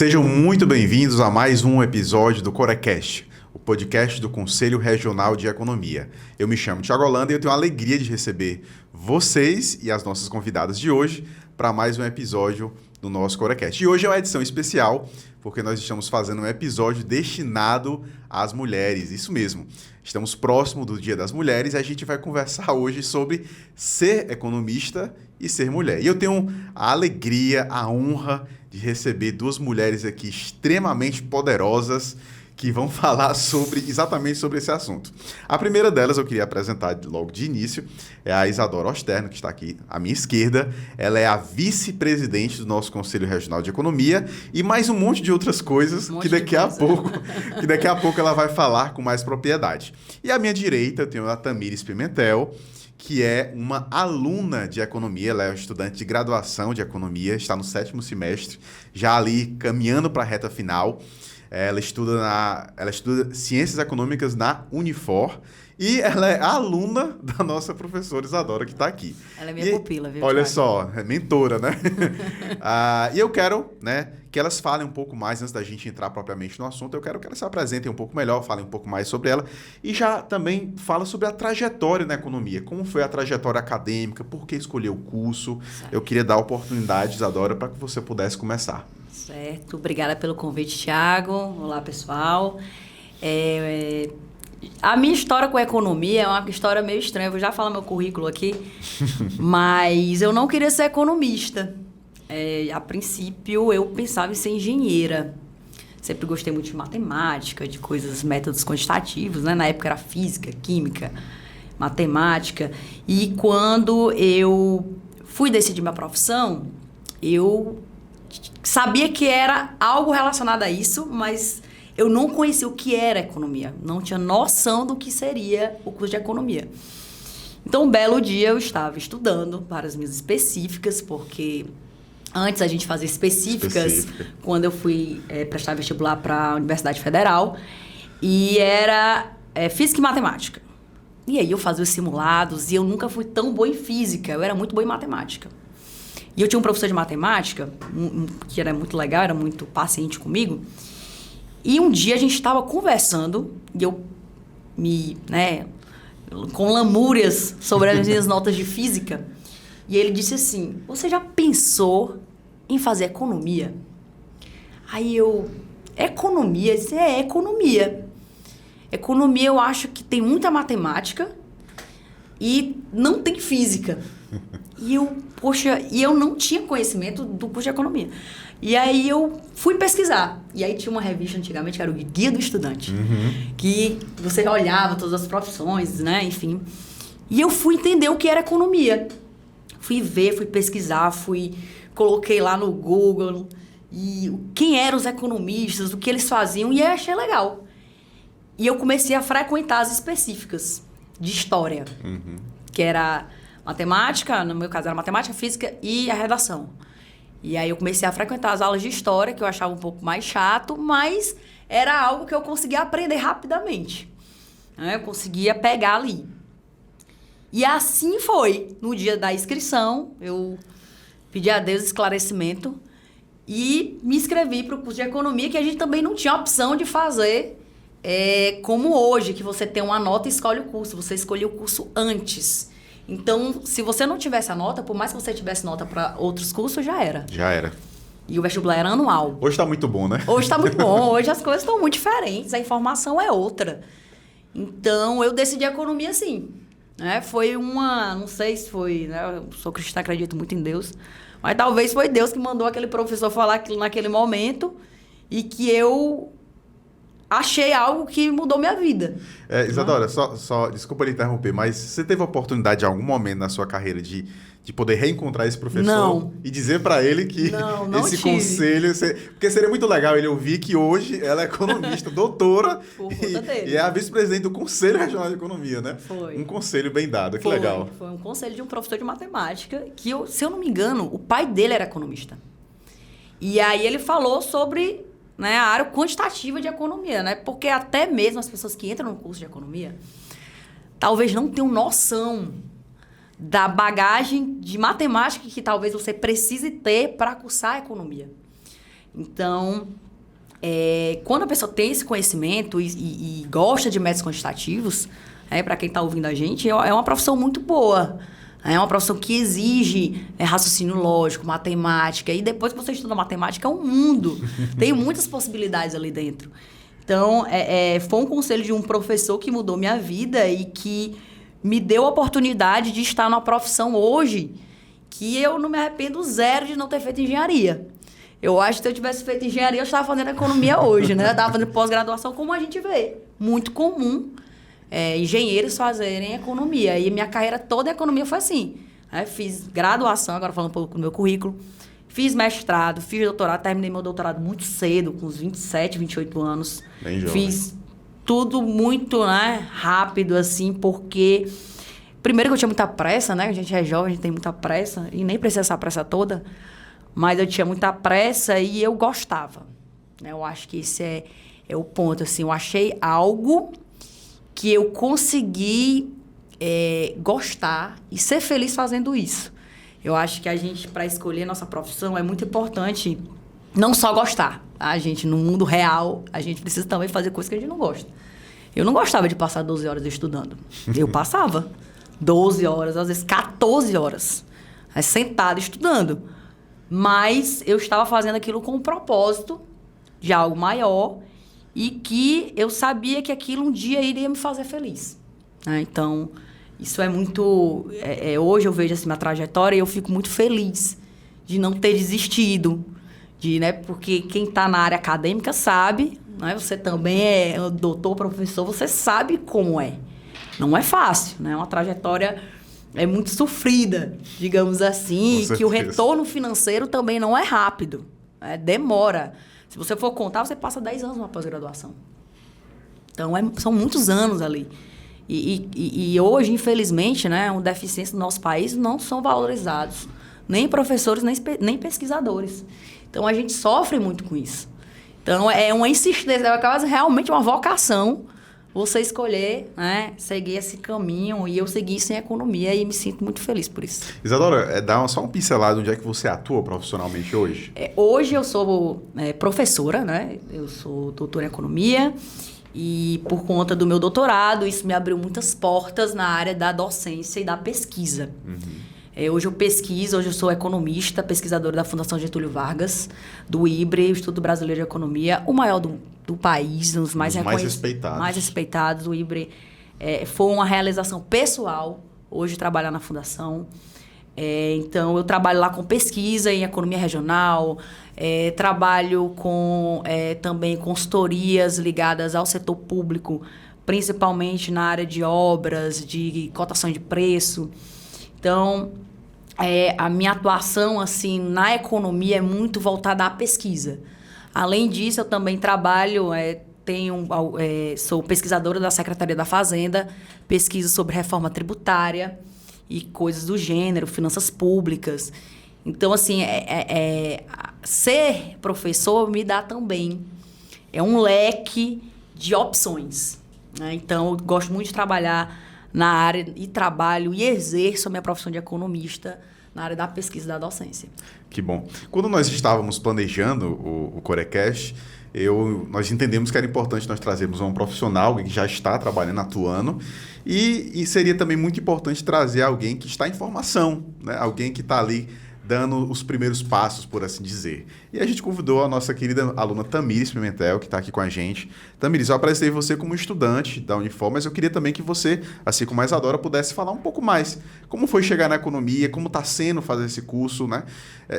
Sejam muito bem-vindos a mais um episódio do Corecast, o podcast do Conselho Regional de Economia. Eu me chamo Thiago Holanda e eu tenho a alegria de receber vocês e as nossas convidadas de hoje para mais um episódio do nosso Corecast. E hoje é uma edição especial, porque nós estamos fazendo um episódio destinado às mulheres, isso mesmo. Estamos próximo do Dia das Mulheres e a gente vai conversar hoje sobre ser economista e ser mulher. E eu tenho a alegria, a honra de receber duas mulheres aqui extremamente poderosas que vão falar exatamente sobre esse assunto. A primeira delas eu queria apresentar logo de início, é a Isadora Osterno, que está aqui à minha esquerda. Ela é a vice-presidente do nosso Conselho Regional de Economia e mais um monte de outras coisas que daqui a pouco ela vai falar com mais propriedade. E à minha direita eu tenho a Tamires Pimentel, que é uma aluna de economia, ela é uma estudante de graduação de economia, está no 7º semestre, já ali caminhando para a reta final. Ela estuda Ciências Econômicas na Unifor e ela é a aluna da nossa professora Isadora, que está aqui. Ela é minha pupila, viu? Olha Thiago? só, é mentora, né? E eu quero, que elas falem um pouco mais, antes da gente entrar propriamente no assunto, eu quero que elas se apresentem um pouco melhor, falem um pouco mais sobre ela e já também fala sobre a trajetória na economia. Como foi a trajetória acadêmica, por que escolheu o curso? Certo. Eu queria dar a oportunidade, Isadora, para que você pudesse começar. Certo, obrigada pelo convite, Thiago. Olá, pessoal. A minha história com a economia é uma história meio estranha. Eu vou já falar meu currículo aqui, mas eu não queria ser economista. A princípio, eu pensava em ser engenheira. Sempre gostei muito de matemática, de coisas, métodos quantitativos, né? Na época era física, química, matemática. E quando eu fui decidir minha profissão, eu sabia que era algo relacionado a isso, mas eu não conhecia o que era economia. Não tinha noção do que seria o curso de economia. Então, um belo dia, eu estava estudando para as minhas específicas, porque antes a gente fazia específicas quando eu fui prestar vestibular para a Universidade Federal, e era física e matemática. E aí eu fazia os simulados, e eu nunca fui tão boa em física, eu era muito boa em matemática. E eu tinha um professor de matemática, que era muito legal, era muito paciente comigo. E um dia a gente estava conversando, e eu com lamúrias sobre as minhas notas de física. E ele disse assim: você já pensou em fazer economia? Aí economia? Eu disse, economia. Economia eu acho que tem muita matemática e não tem física. E eu não tinha conhecimento do curso de economia. E aí eu fui pesquisar. E aí tinha uma revista antigamente, que era o Guia do Estudante. Uhum. Que você olhava todas as profissões, né? Enfim. E eu fui entender o que era economia. Fui ver, fui pesquisar, coloquei lá no Google quem eram os economistas, o que eles faziam, e eu achei legal. E eu comecei a frequentar as específicas de história, que era matemática, no meu caso era matemática, física e a redação. E aí eu comecei a frequentar as aulas de história, que eu achava um pouco mais chato, mas era algo que eu conseguia aprender rapidamente. Eu conseguia pegar ali. E assim foi. No dia da inscrição, eu pedi a Deus esclarecimento e me inscrevi para o curso de economia, que a gente também não tinha opção de fazer como hoje, que você tem uma nota e escolhe o curso. Você escolheu o curso antes. Então, se você não tivesse a nota, por mais que você tivesse nota para outros cursos, já era. Já era. E o vestibular era anual. Hoje está muito bom, né? Hoje está muito bom. Hoje as coisas estão muito diferentes. A informação é outra. Então, eu decidi a economia assim. Foi não sei se foi, eu sou cristã, acredito muito em Deus, mas talvez foi Deus que mandou aquele professor falar aquilo naquele momento e que eu achei algo que mudou minha vida. Isadora, só desculpa lhe interromper, mas você teve a oportunidade em algum momento na sua carreira de poder reencontrar esse professor? Não. E dizer para ele que não esse tive. conselho... Porque seria muito legal ele ouvir que hoje ela é economista, doutora, Por conta dele. E é a vice-presidente do Conselho Regional de Economia, né? Foi. Um conselho bem dado, que legal. Foi um conselho de um professor de matemática, que, se eu não me engano, o pai dele era economista. E aí ele falou sobre a área quantitativa de economia, né? Porque até mesmo as pessoas que entram no curso de economia talvez não tenham noção da bagagem de matemática que talvez você precise ter para cursar a economia. Então, quando a pessoa tem esse conhecimento e gosta de métodos quantitativos, para quem está ouvindo a gente, é uma profissão muito boa. É uma profissão que exige raciocínio lógico, matemática. E depois que você estuda matemática, é um mundo. Tem muitas possibilidades ali dentro. Então, foi um conselho de um professor que mudou minha vida e que me deu a oportunidade de estar numa profissão hoje que eu não me arrependo zero de não ter feito engenharia. Eu acho que se eu tivesse feito engenharia, eu estava fazendo economia hoje, né? Eu estava fazendo pós-graduação, como a gente vê. Muito comum engenheiros fazerem economia. E minha carreira toda em economia foi assim. Fiz graduação, agora falando um pouco do meu currículo. Fiz mestrado, fiz doutorado, terminei meu doutorado muito cedo, com uns 27, 28 anos. Bem jovem. Fiz tudo muito rápido, assim, porque... Primeiro que eu tinha muita pressa, né? A gente é jovem, a gente tem muita pressa. E nem precisa essa pressa toda. Mas eu tinha muita pressa e eu gostava. Eu acho que esse é o ponto, assim. Eu achei algo que eu consegui gostar e ser feliz fazendo isso. Eu acho que a gente, para escolher nossa profissão, é muito importante não só gostar. Tá? A gente, no mundo real, a gente precisa também fazer coisas que a gente não gosta. Eu não gostava de passar 12 horas estudando. Eu passava 12 horas, às vezes 14 horas, sentada estudando. Mas eu estava fazendo aquilo com um propósito de algo maior e que eu sabia que aquilo um dia iria me fazer feliz. Então, isso é muito... hoje eu vejo assim, minha trajetória e eu fico muito feliz de não ter desistido. Porque quem está na área acadêmica sabe, você também é doutor, professor, você sabe como é. Não é fácil, né? É uma trajetória muito sofrida, digamos assim, e que o retorno financeiro também não é rápido. Demora. Se você for contar, você passa 10 anos numa pós-graduação. Então, são muitos anos ali. E hoje, infelizmente, uma deficiência no nosso país não são valorizados. Nem professores, nem pesquisadores. Então, a gente sofre muito com isso. Então, é uma insistência, é quase realmente uma vocação você escolher, seguir esse caminho. E eu segui isso em economia e me sinto muito feliz por isso. Isadora, dá só um pincelado onde é que você atua profissionalmente hoje? Hoje eu sou professora, Eu sou doutora em economia e por conta do meu doutorado, isso me abriu muitas portas na área da docência e da pesquisa. Hoje eu pesquiso, hoje eu sou economista, pesquisadora da Fundação Getúlio Vargas, do IBRE, o Instituto Brasileiro de Economia, o maior do país, um dos mais respeitados. Mais respeitados. O IBRE foi uma realização pessoal, hoje trabalhar na Fundação. Então, eu trabalho lá com pesquisa em economia regional, trabalho com também consultorias ligadas ao setor público, principalmente na área de obras, de cotação de preço. Então, a minha atuação assim, na economia é muito voltada à pesquisa. Além disso, eu também trabalho, sou pesquisadora da Secretaria da Fazenda, pesquiso sobre reforma tributária e coisas do gênero, finanças públicas. Então, assim, ser professor me dá também um leque de opções. Então, eu gosto muito de trabalhar na área e trabalho e exerço a minha profissão de economista na área da pesquisa e da docência. Que bom. Quando nós estávamos planejando o Corecast, nós entendemos que era importante nós trazermos um profissional que já está trabalhando, atuando, e seria também muito importante trazer alguém que está em formação, alguém que está ali dando os primeiros passos, por assim dizer. E a gente convidou a nossa querida aluna Tamires Pimentel, que está aqui com a gente. Tamires, eu apresentei você como estudante da Unifor, mas eu queria também que você, assim como a Isadora, pudesse falar um pouco mais. Como foi chegar na economia, como está sendo fazer esse curso,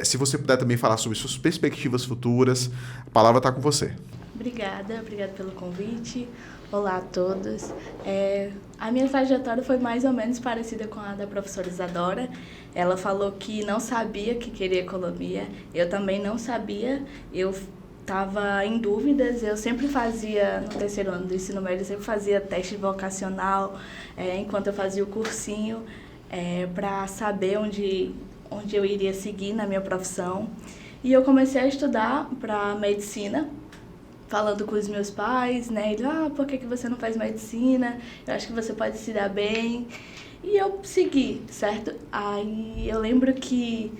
se você puder também falar sobre suas perspectivas futuras, a palavra está com você. Obrigada pelo convite. Olá a todos. A minha trajetória foi mais ou menos parecida com a da professora Isadora. Ela falou que não sabia que queria economia. Eu também não sabia. Eu estava em dúvidas. Eu sempre fazia, no terceiro ano do ensino médio, eu sempre fazia teste vocacional, enquanto eu fazia o cursinho, para saber onde eu iria seguir na minha profissão. E eu comecei a estudar para medicina, falando com os meus pais, Ele, por que você não faz medicina? Eu acho que você pode se dar bem. E eu segui, certo? Aí eu lembro que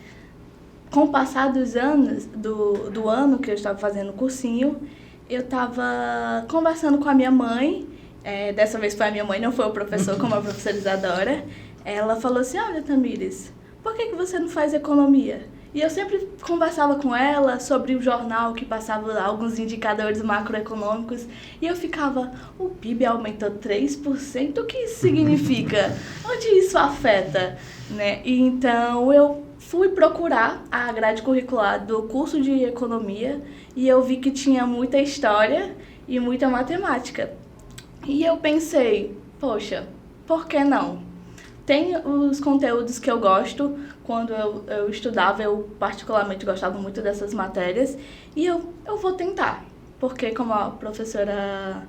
com o passar dos anos, do ano que eu estava fazendo o cursinho, eu estava conversando com a minha mãe, dessa vez foi a minha mãe, não foi o professor, como a professora Isadora. Ela falou assim, olha, Tamires, por que você não faz economia? E eu sempre conversava com ela sobre o jornal que passava alguns indicadores macroeconômicos e eu ficava, o PIB aumentou 3%, o que isso significa? Onde isso afeta? Né? E então eu fui procurar a grade curricular do curso de economia e eu vi que tinha muita história e muita matemática. E eu pensei, poxa, por que não? Tem os conteúdos que eu gosto. Quando eu estudava, eu particularmente gostava muito dessas matérias. E eu vou tentar. Porque, como a professora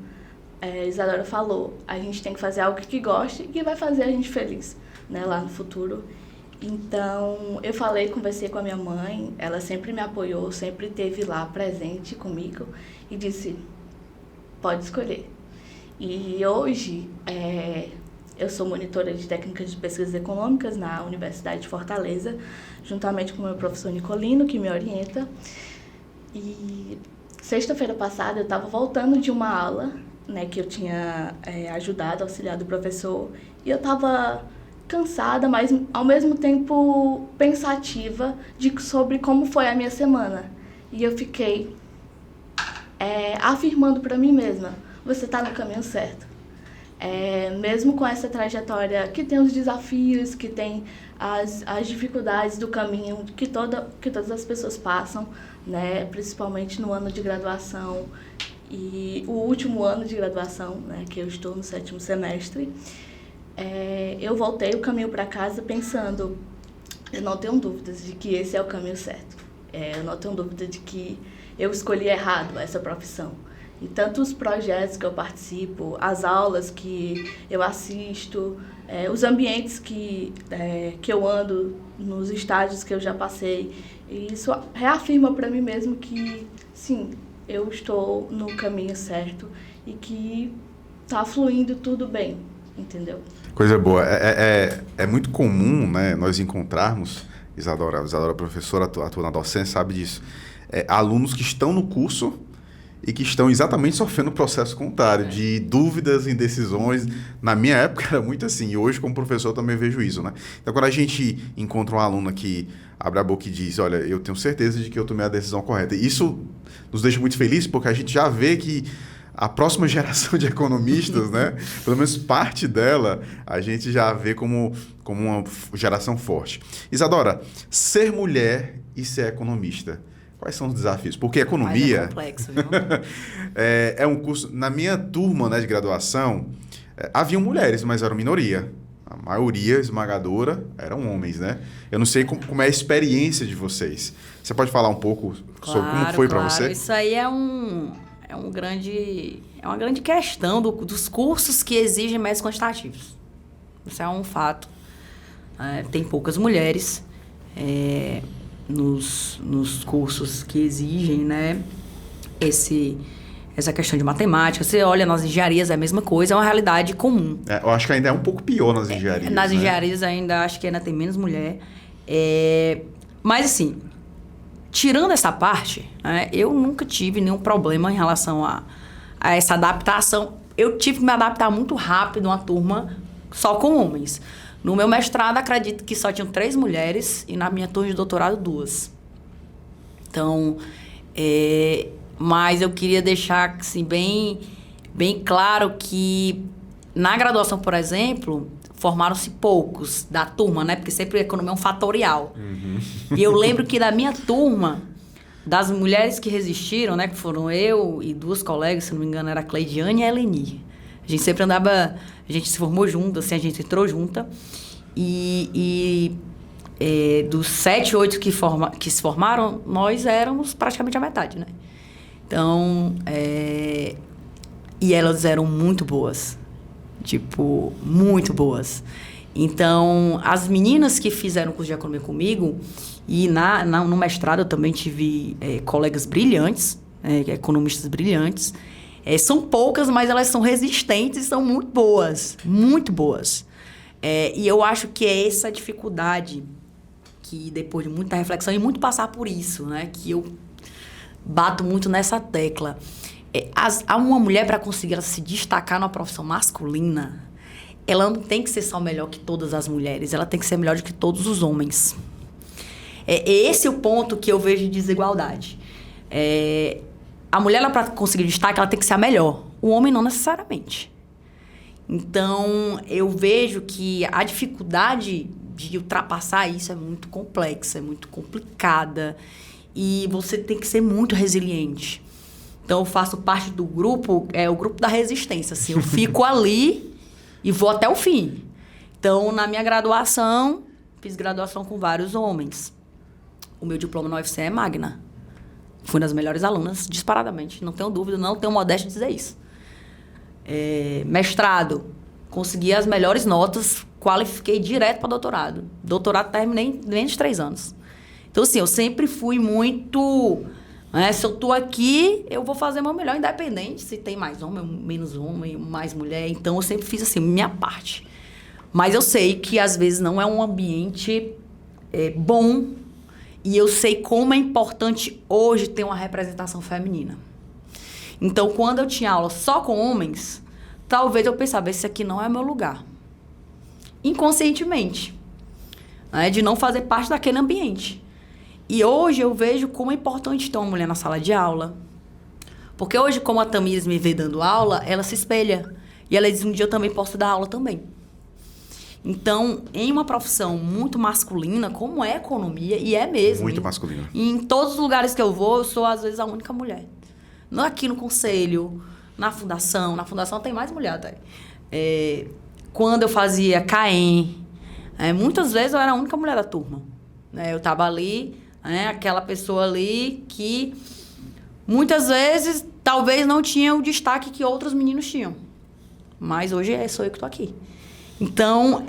Isadora falou, a gente tem que fazer algo que goste e que vai fazer a gente feliz, né, lá no futuro. Então, eu conversei com a minha mãe. Ela sempre me apoiou, sempre esteve lá presente comigo. E disse, pode escolher. E hoje, eu sou monitora de técnicas de pesquisas econômicas na Universidade de Fortaleza, juntamente com o meu professor Nicolino, que me orienta. E sexta-feira passada eu estava voltando de uma aula, né, que eu tinha auxiliado o professor, e eu estava cansada, mas ao mesmo tempo pensativa sobre como foi a minha semana. E eu fiquei afirmando para mim mesma, você está no caminho certo. Mesmo com essa trajetória que tem os desafios, que tem as dificuldades do caminho que todas as pessoas passam, né? Principalmente no ano de graduação e o último ano de graduação, né? Que eu estou no 7º semestre. Eu voltei o caminho para casa pensando, eu não tenho dúvidas de que esse é o caminho certo. Eu não tenho dúvida de que eu escolhi errado essa profissão. E tanto os projetos que eu participo, as aulas que eu assisto, os ambientes que eu ando, nos estágios que eu já passei, e isso reafirma para mim mesmo que, sim, eu estou no caminho certo e que está fluindo tudo bem, entendeu? Coisa boa. É muito comum, né, nós encontrarmos, Isadora, professora, atua na docência, sabe disso, alunos que estão no curso e que estão exatamente sofrendo o processo contrário, de dúvidas, indecisões. Na minha época era muito assim, e hoje como professor eu também vejo isso, né? Então quando a gente encontra um aluno que abre a boca e diz, olha, eu tenho certeza de que eu tomei a decisão correta, isso nos deixa muito felizes, porque a gente já vê que a próxima geração de economistas, né, pelo menos parte dela, a gente já vê como uma geração forte. Isadora, ser mulher e ser economista, quais são os desafios? Porque economia... É complexo, viu? é um curso... Na minha turma, né, de graduação, haviam mulheres, mas eram minoria. A maioria esmagadora eram homens, né? Eu não sei como é a experiência de vocês. Você pode falar um pouco sobre como foi para você? Isso aí é uma grande questão dos cursos que exigem métodos quantitativos. Isso é um fato. Tem poucas mulheres nos cursos que exigem, né, essa questão de matemática. Você olha nas engenharias, é a mesma coisa, é uma realidade comum. Eu acho que ainda é um pouco pior nas engenharias. Nas né? engenharias ainda acho que ainda tem menos mulher. Mas assim, tirando essa parte, né, eu nunca tive nenhum problema em relação a essa adaptação. Eu tive que me adaptar muito rápido a uma turma só com homens. No meu mestrado, acredito que só tinham 3 mulheres e na minha turma de doutorado 2. Então, mas eu queria deixar assim, bem claro que na graduação, por exemplo, formaram-se poucos da turma, né? Porque sempre a economia é um fatorial. Uhum. E eu lembro que da minha turma, das mulheres que resistiram, né? Que foram eu e 2 colegas, se não me engano, era a Cleidiane e a Eleni. A gente sempre andava... A gente se formou junto, assim, a gente entrou junta. E dos 7, 8 que se formaram, nós éramos praticamente a metade, né? Então, e elas eram muito boas. Tipo, muito boas. Então, as meninas que fizeram o curso de economia comigo, e no mestrado eu também tive colegas brilhantes, economistas brilhantes. São poucas, mas elas são resistentes e são muito boas. Muito boas. E eu acho que é essa dificuldade que depois de muita reflexão e muito passar por isso, né? Que eu bato muito nessa tecla. Uma mulher, para conseguir ela se destacar numa profissão masculina, ela não tem que ser só melhor que todas as mulheres, ela tem que ser melhor do que todos os homens. Esse é o ponto que eu vejo de desigualdade. A mulher, para conseguir destaque, ela tem que ser a melhor. O homem não necessariamente. Então, eu vejo que a dificuldade de ultrapassar isso é muito complexa, é muito complicada. E você tem que ser muito resiliente. Então, eu faço parte do grupo, o grupo da resistência. Assim, eu fico ali e vou até o fim. Então, na minha graduação, fiz graduação com vários homens. O meu diploma no UFC é magna. Fui das melhores alunas, disparadamente. Não tenho dúvida, não tenho modéstia de dizer isso. Mestrado, consegui as melhores notas, qualifiquei direto para doutorado. Doutorado terminei em menos de 3 anos. Então, assim, eu sempre fui muito... se eu tô aqui, eu vou fazer o meu melhor, independente se tem mais homem, menos homem, mais mulher. Então, eu sempre fiz, assim, minha parte. Mas eu sei que, às vezes, não é um ambiente bom. E eu sei como é importante hoje ter uma representação feminina. Então, quando eu tinha aula só com homens, talvez eu pensava, esse aqui não é meu lugar. Inconscientemente. De não fazer parte daquele ambiente. E hoje eu vejo como é importante ter uma mulher na sala de aula. Porque hoje, como a Tamires me vê dando aula, ela se espelha. E ela diz, um dia eu também posso dar aula também. Então, em uma profissão muito masculina, como é a economia, e é mesmo. Muito masculina. E em todos os lugares que eu vou, eu sou, às vezes, a única mulher. Não aqui no conselho, na fundação tem mais mulher até. Quando eu fazia CAEM, muitas vezes eu era a única mulher da turma. Eu estava ali, aquela pessoa ali que muitas vezes talvez não tinha o destaque que outros meninos tinham. Mas hoje sou eu que estou aqui. Então,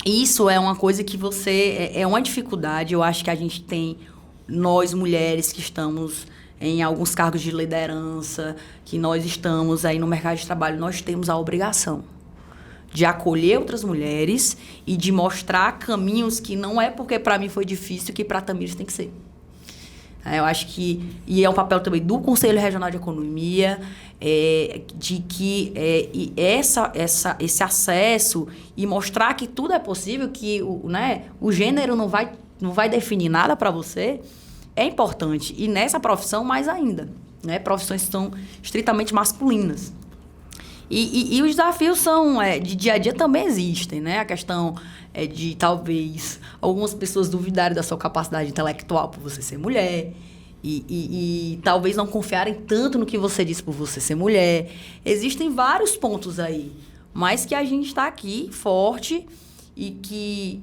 isso é uma coisa que é uma dificuldade. Eu acho que a gente tem, nós mulheres que estamos em alguns cargos de liderança, que nós estamos aí no mercado de trabalho, nós temos a obrigação de acolher outras mulheres e de mostrar caminhos que não é porque para mim foi difícil que para a Tamires tem que ser. Eu acho que... E é um papel também do Conselho Regional de Economia, de que esse acesso e mostrar que tudo é possível, que o gênero não vai definir nada para você, é importante. E nessa profissão, mais ainda. Profissões que são estritamente masculinas. E os desafios de dia a dia também existem, A questão de, talvez, algumas pessoas duvidarem da sua capacidade intelectual por você ser mulher. E talvez não confiarem tanto no que você diz por você ser mulher. Existem vários pontos aí. Mas que a gente está aqui, forte, e que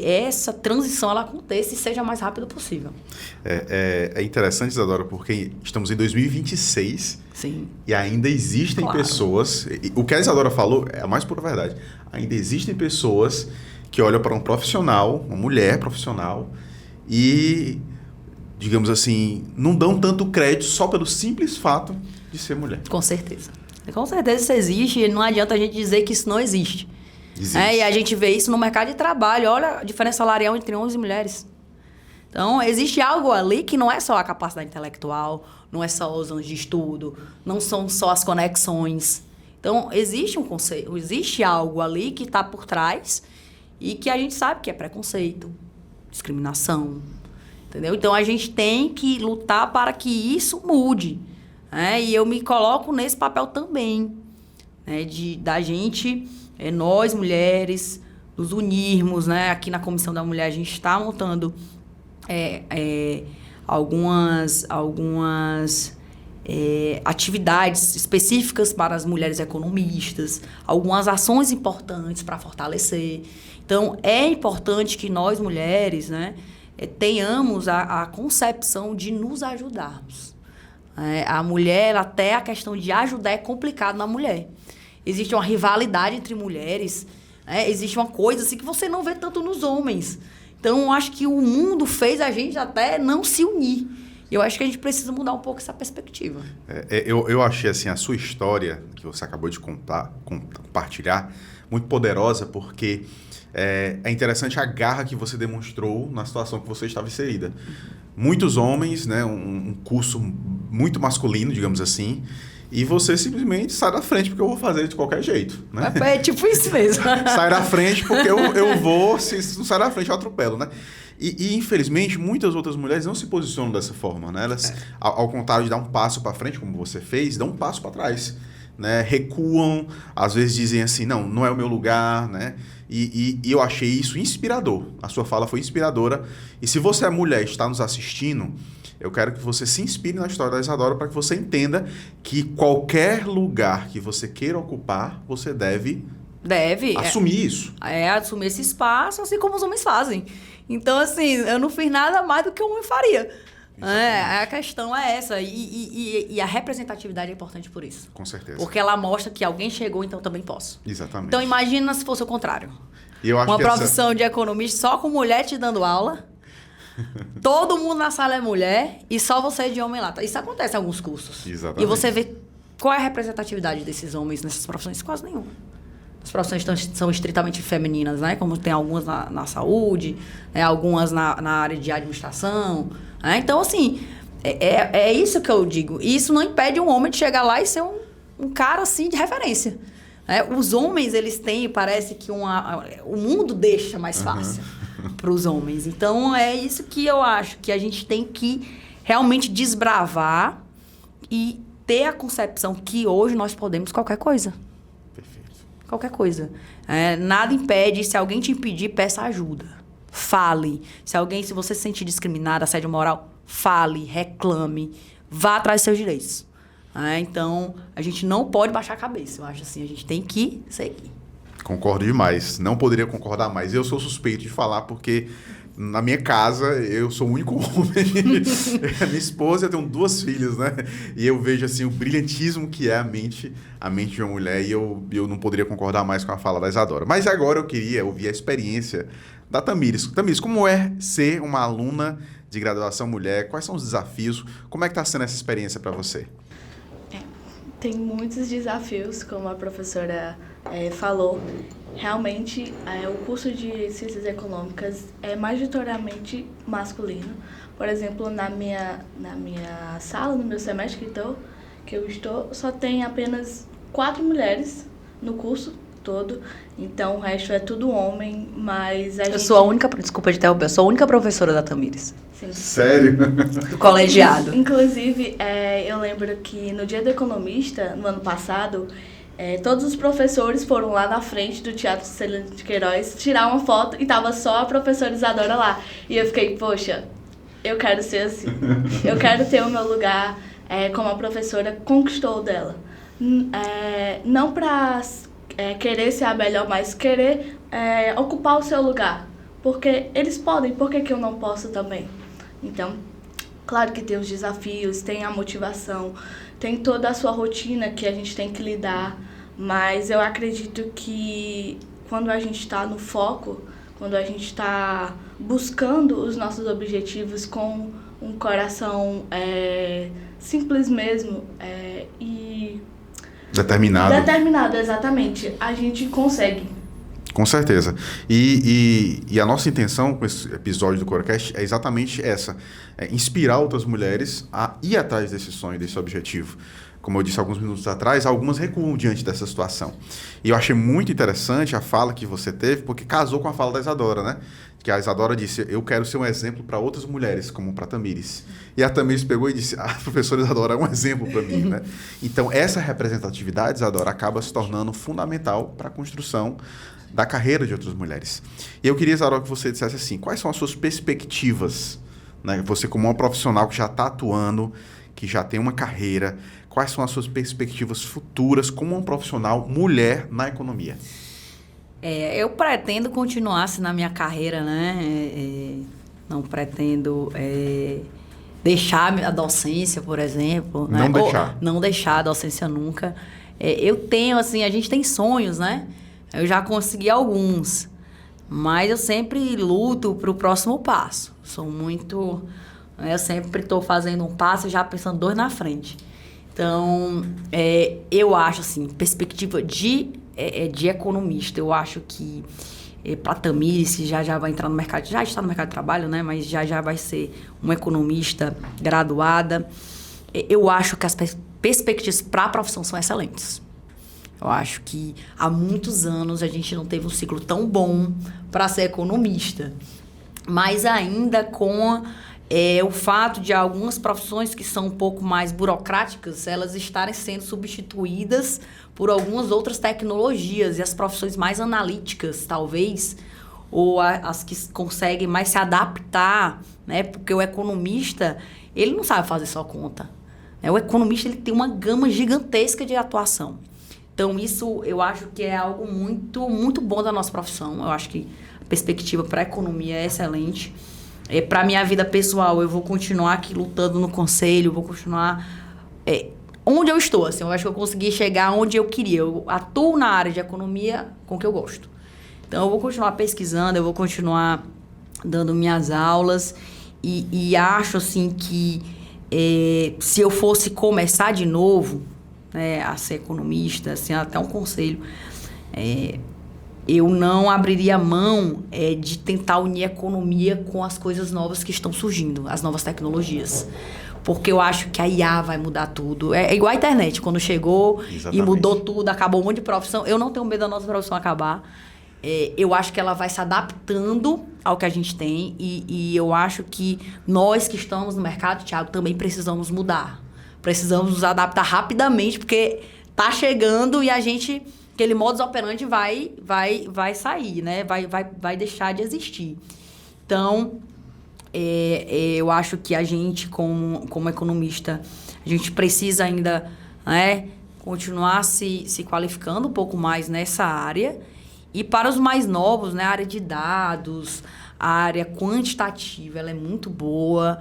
essa transição ela aconteça e seja o mais rápido possível. É interessante, Isadora, porque estamos em 2026. Sim. E ainda existem pessoas... O que a Isadora falou é a mais pura verdade. Ainda existem pessoas que olham para um profissional, uma mulher profissional, e, digamos assim, não dão tanto crédito só pelo simples fato de ser mulher. Com certeza. Com certeza isso existe, e não adianta a gente dizer que isso não existe. E a gente vê isso no mercado de trabalho. Olha a diferença salarial entre homens e mulheres. Então, existe algo ali que não é só a capacidade intelectual, não é só os anos de estudo, não são só as conexões. Então, existe um conceito, existe algo ali que está por trás e que a gente sabe que é preconceito, discriminação, entendeu? Então, a gente tem que lutar para que isso mude. E eu me coloco nesse papel também, da gente... nós, mulheres, nos unirmos, Aqui na Comissão da Mulher, a gente está montando algumas atividades específicas para as mulheres economistas, algumas ações importantes para fortalecer. Então, é importante que nós, mulheres, tenhamos a concepção de nos ajudarmos. A mulher, até a questão de ajudar é complicado na mulher. Existe uma rivalidade entre mulheres, existe uma coisa assim que você não vê tanto nos homens. Então, eu acho que o mundo fez a gente até não se unir. Eu acho que a gente precisa mudar um pouco essa perspectiva. Eu achei assim, a sua história, que você acabou de compartilhar, muito poderosa, porque é interessante a garra que você demonstrou na situação que você estava inserida. Muitos homens, né, um curso muito masculino, digamos assim, e você simplesmente sai da frente porque eu vou fazer de qualquer jeito, né? É tipo isso mesmo. Sai da frente porque eu vou, se não sair da frente eu atropelo, né? E infelizmente, muitas outras mulheres não se posicionam dessa forma, né? Elas, ao contrário de dar um passo para frente, como você fez, dão um passo para trás, né? Recuam, às vezes dizem assim, não é o meu lugar, né? E eu achei isso inspirador. A sua fala foi inspiradora. E se você é mulher e está nos assistindo, eu quero que você se inspire na história da Isadora para que você entenda que qualquer lugar que você queira ocupar, você deve assumir isso. Assumir esse espaço, assim como os homens fazem. Então, assim, eu não fiz nada mais do que o homem faria. A questão é essa. E a representatividade é importante por isso. Com certeza. Porque ela mostra que alguém chegou, então também posso. Exatamente. Então, imagina se fosse o contrário. E eu acho uma que profissão de economista só com mulher te dando aula. Todo mundo na sala é mulher e só você é de homem lá. Isso acontece em alguns cursos. Exatamente. E você vê qual é a representatividade desses homens nessas profissões. Quase nenhuma. As profissões são estritamente femininas, né? Como tem algumas na saúde, algumas na área de administração. Né? Então, assim, é isso que eu digo. E isso não impede um homem de chegar lá e ser um cara, assim, de referência. Os homens, eles têm, parece que o mundo deixa mais fácil para os homens. Então, é isso que eu acho, que a gente tem que realmente desbravar e ter a concepção que hoje nós podemos qualquer coisa. Qualquer coisa. Nada impede. Se alguém te impedir, peça ajuda. Fale. Se você se sentir discriminado, assédio moral, fale, reclame. Vá atrás dos seus direitos. Então, a gente não pode baixar a cabeça. Eu acho assim, a gente tem que seguir. Concordo demais. Não poderia concordar mais. Eu sou suspeito de falar porque na minha casa eu sou o único homem. Minha esposa, eu tenho 2 filhas, né? E eu vejo assim o brilhantismo que é a mente de uma mulher e eu não poderia concordar mais com a fala da Isadora. Mas agora eu queria ouvir a experiência da Tamires. Tamires, como é ser uma aluna de graduação mulher? Quais são os desafios? Como é que está sendo essa experiência para você? Tem muitos desafios, como a professora falou. Realmente, o curso de Ciências Econômicas é majoritariamente masculino. Por exemplo, na minha sala, no meu semestre que eu estou, só tem apenas 4 mulheres no curso todo. Então, o resto é tudo homem, mas Eu sou a única... Desculpa de interromper. Eu sou a única professora da Tamires. Sim. Sério? Do colegiado. Inclusive, eu lembro que no Dia do Economista, no ano passado, todos os professores foram lá na frente do Teatro Celino de Queiroz tirar uma foto e tava só a professora Isadora lá. E eu fiquei, poxa, eu quero ser assim. Eu quero ter o meu lugar como a professora conquistou dela. Não para querer ser a melhor, mas querer ocupar o seu lugar. Porque eles podem, por que eu não posso também? Então, claro que tem os desafios, tem a motivação, tem toda a sua rotina que a gente tem que lidar, mas eu acredito que quando a gente está no foco, quando a gente está buscando os nossos objetivos com um coração simples mesmo e... Determinado, exatamente. A gente consegue. Com certeza. E a nossa intenção com esse episódio do Coracast é exatamente essa. Inspirar outras mulheres a ir atrás desse sonho, desse objetivo. Como eu disse alguns minutos atrás, algumas recuam diante dessa situação. E eu achei muito interessante a fala que você teve, porque casou com a fala da Isadora, né? Que a Isadora disse, eu quero ser um exemplo para outras mulheres, como para Tamires. E a Tamires pegou e disse, a professora Isadora é um exemplo para mim, né? Então, essa representatividade, Isadora, acaba se tornando fundamental para a construção da carreira de outras mulheres. E eu queria, Isadora, que você dissesse assim, quais são as suas perspectivas, né? Você como uma profissional que já está atuando, que já tem uma carreira, quais são as suas perspectivas futuras como uma profissional mulher na economia? Eu pretendo continuar assim, na minha carreira, né? Não pretendo deixar a docência, por exemplo. Não né? deixar. Não deixar a docência nunca. Eu tenho, assim, a gente tem sonhos, né? Eu já consegui alguns, mas eu sempre luto para o próximo passo. Sou muito... Eu sempre estou fazendo um passo e já pensando 2 na frente. Então, eu acho, assim, perspectiva de economista, eu acho que para Tamires, que já vai entrar no mercado, já está no mercado de trabalho, né? Mas já vai ser uma economista graduada. Eu acho que as perspectivas para a profissão são excelentes. Eu acho que há muitos anos a gente não teve um ciclo tão bom para ser economista. Mas ainda com o fato de algumas profissões que são um pouco mais burocráticas, elas estarem sendo substituídas por algumas outras tecnologias. E as profissões mais analíticas, talvez, ou as que conseguem mais se adaptar, né? Porque o economista, ele não sabe fazer só conta. O economista, ele tem uma gama gigantesca de atuação. Então, isso eu acho que é algo muito, muito bom da nossa profissão. Eu acho que a perspectiva para a economia é excelente. Para a minha vida pessoal, eu vou continuar aqui lutando no conselho, vou continuar onde eu estou. Assim, eu acho que eu consegui chegar onde eu queria. Eu atuo na área de economia com o que eu gosto. Então, eu vou continuar pesquisando, eu vou continuar dando minhas aulas e acho assim que se eu fosse começar de novo, né, a ser economista, assim, até um conselho, eu não abriria mão de tentar unir a economia com as coisas novas que estão surgindo, as novas tecnologias. Porque eu acho que a IA vai mudar tudo. É igual a internet, quando chegou e mudou tudo, acabou um monte de profissão. Eu não tenho medo da nossa profissão acabar. Eu acho que ela vai se adaptando ao que a gente tem e eu acho que nós que estamos no mercado, Thiago, também precisamos mudar. Precisamos nos adaptar rapidamente, porque tá chegando e a gente, aquele modus operandi vai sair, né? Vai deixar de existir. Então, eu acho que a gente, como economista, a gente precisa ainda, né, continuar se qualificando um pouco mais nessa área. E para os mais novos, né, a área de dados, a área quantitativa, ela é muito boa.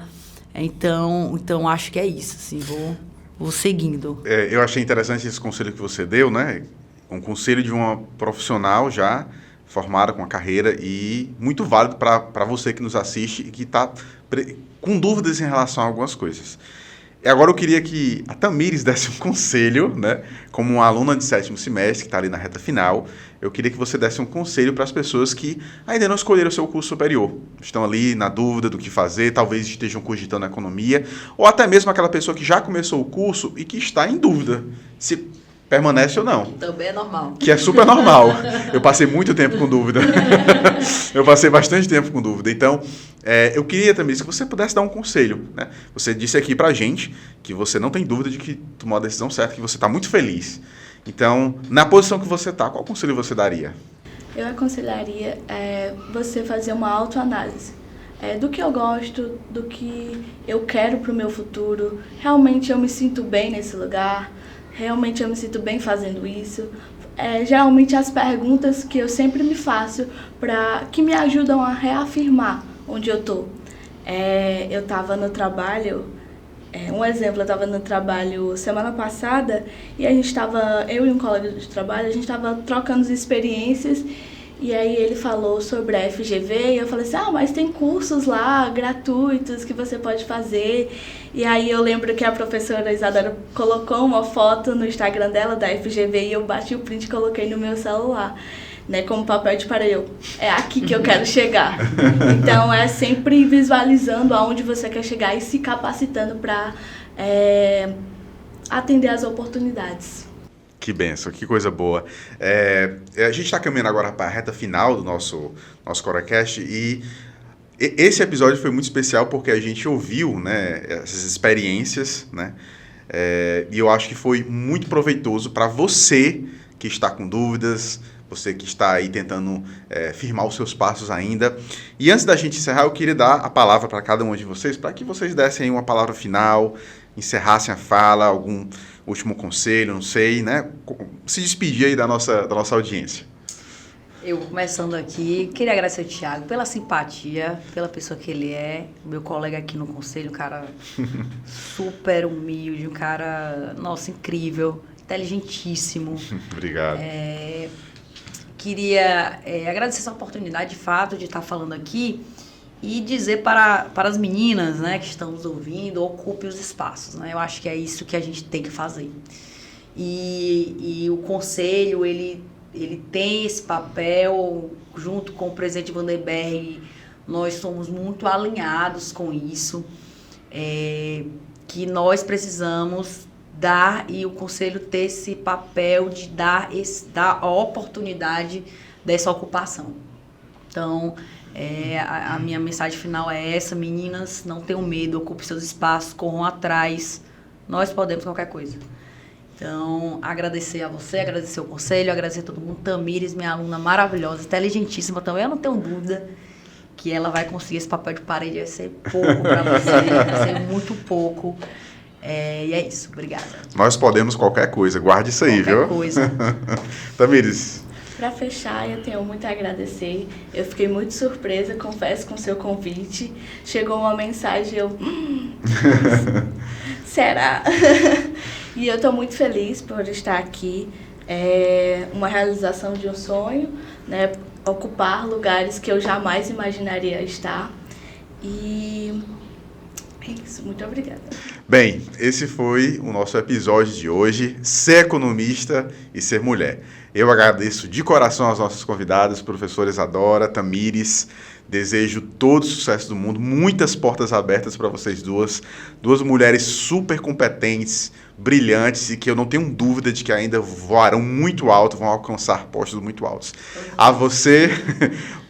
Então acho que é isso, assim, vou seguindo. Eu achei interessante esse conselho que você deu, né? Um conselho de uma profissional já formada com a carreira e muito válido para você que nos assiste e que está com dúvidas em relação a algumas coisas. E agora eu queria que a Tamires desse um conselho, né? Como uma aluna de 7º semestre, que está ali na reta final, eu queria que você desse um conselho para as pessoas que ainda não escolheram o seu curso superior. Estão ali na dúvida do que fazer, talvez estejam cogitando a economia, ou até mesmo aquela pessoa que já começou o curso e que está em dúvida se permanece ou não. Também é normal. Que é super normal. Eu passei muito tempo com dúvida. Eu passei bastante tempo com dúvida. Então, eu queria também que você pudesse dar um conselho, né? Você disse aqui pra gente que você não tem dúvida de que tomou a decisão certa, que você está muito feliz. Então, na posição que você está, qual conselho você daria? Eu aconselharia você fazer uma autoanálise. Do que eu gosto, do que eu quero para o meu futuro. Realmente eu me sinto bem nesse lugar. Realmente eu me sinto bem fazendo isso. Geralmente as perguntas que eu sempre me faço que me ajudam a reafirmar onde eu tô. Eu estava no trabalho, um exemplo, eu estava no trabalho semana passada e eu e um colega de trabalho, a gente estava trocando as experiências e aí ele falou sobre a FGV e eu falei assim, mas tem cursos lá gratuitos que você pode fazer. E aí eu lembro que a professora Isadora colocou uma foto no Instagram dela da FGV e eu bati o print e coloquei no meu celular, né, como papel de parede. É aqui que eu quero chegar. Então é sempre visualizando aonde você quer chegar e se capacitando para atender às oportunidades. Que bênção, que coisa boa. A gente está caminhando agora para a reta final do nosso CoraCast e esse episódio foi muito especial porque a gente ouviu, né, essas experiências, né, e eu acho que foi muito proveitoso para você que está com dúvidas, você que está aí tentando firmar os seus passos ainda. E antes da gente encerrar, eu queria dar a palavra para cada um de vocês, para que vocês dessem aí uma palavra final, encerrassem a fala, algum último conselho, não sei, né? Se despedir aí da nossa audiência. Eu, começando aqui, queria agradecer ao Thiago pela simpatia, pela pessoa que ele é, meu colega aqui no conselho, um cara super humilde, um cara, nossa, incrível, inteligentíssimo. Obrigado. Queria agradecer essa oportunidade, de fato, de estar falando aqui e dizer para as meninas, né, que estão nos ouvindo, ocupe os espaços, né? Eu acho que é isso que a gente tem que fazer. E o conselho, ele ele tem esse papel, junto com o presidente Vanderberg, nós somos muito alinhados com isso, que nós precisamos dar, e o Conselho ter esse papel de dar a oportunidade dessa ocupação. Então, a minha mensagem final é essa: meninas, não tenham medo, ocupem seus espaços, corram atrás, nós podemos qualquer coisa. Então, agradecer a você, agradecer o Conselho, agradecer a todo mundo. Tamires, minha aluna maravilhosa, inteligentíssima também, eu não tenho dúvida que ela vai conseguir esse papel de parede. Vai ser pouco para você, vai ser muito pouco. E é isso, obrigada. Nós podemos qualquer coisa, guarde isso aí, qualquer viu? Coisa. Tamires. Para fechar, eu tenho muito a agradecer. Eu fiquei muito surpresa, confesso, com o seu convite. Chegou uma mensagem, será? E eu estou muito feliz por estar aqui. É uma realização de um sonho, né? Ocupar lugares que eu jamais imaginaria estar. E é isso, muito obrigada. Bem, esse foi o nosso episódio de hoje, Ser Economista e Ser Mulher. Eu agradeço de coração aos nossos convidados, professora Isadora, Tamires. Desejo todo o sucesso do mundo, muitas portas abertas para vocês duas mulheres super competentes, brilhantes e que eu não tenho dúvida de que ainda voarão muito alto, vão alcançar postos muito altos. A você,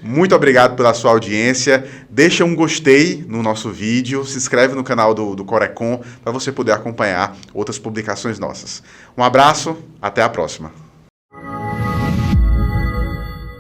muito obrigado pela sua audiência. Deixa um gostei no nosso vídeo, se inscreve no canal do Corecon para você poder acompanhar outras publicações nossas. Um abraço, até a próxima.